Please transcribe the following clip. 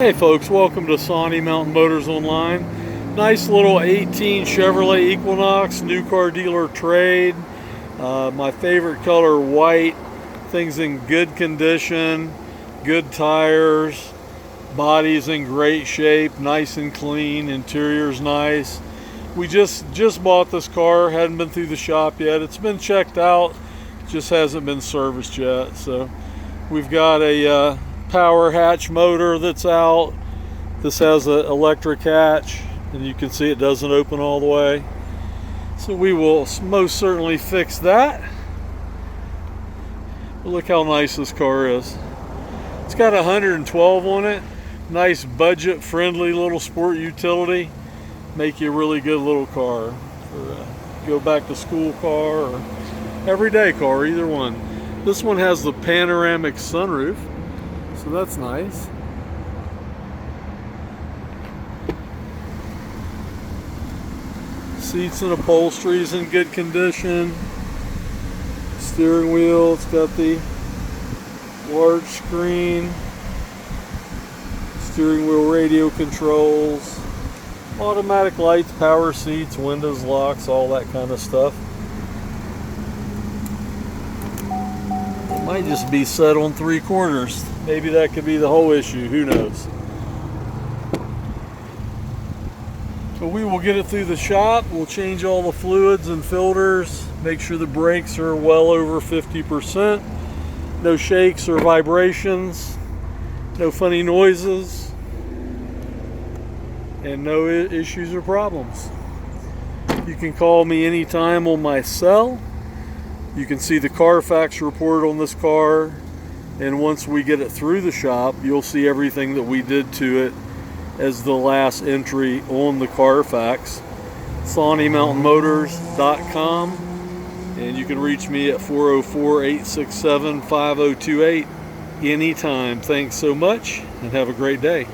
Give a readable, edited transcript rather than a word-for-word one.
Hey folks, welcome to Sawnee Mountain Motors Online. Nice little 18 Chevrolet Equinox, new car dealer trade. My favorite color, white. Things in good condition, good tires, body's in great shape, nice and clean, interior's nice. We just bought this car, hadn't been through the shop yet. It's been checked out, just hasn't been serviced yet. So we've got a power hatch motor that's out. This has an electric hatch, and you can see it doesn't open all the way. So we will most certainly fix that. But look how nice this car is. It's got 112 on it. Nice budget friendly little sport utility. Make you a really good little car for go back to school car or everyday car, either one. This one has the panoramic sunroof, so that's nice. Seats and upholstery is in good condition. Steering wheel, it's got the large screen. Steering wheel radio controls. Automatic lights, power seats, windows, locks, all that kind of stuff. It might just be set on 3/4. Maybe that could be the whole issue, who knows. So we will get it through the shop. We'll change all the fluids and filters, make sure the brakes are well over 50%. No shakes or vibrations, no funny noises, and no issues or problems. You can call me anytime on my cell. You can see the Carfax report on this car, and once we get it through the shop, you'll see everything that we did to it as the last entry on the Carfax. SawneeMountainMotors.com, and you can reach me at 404-867-5028 anytime. Thanks so much, and have a great day.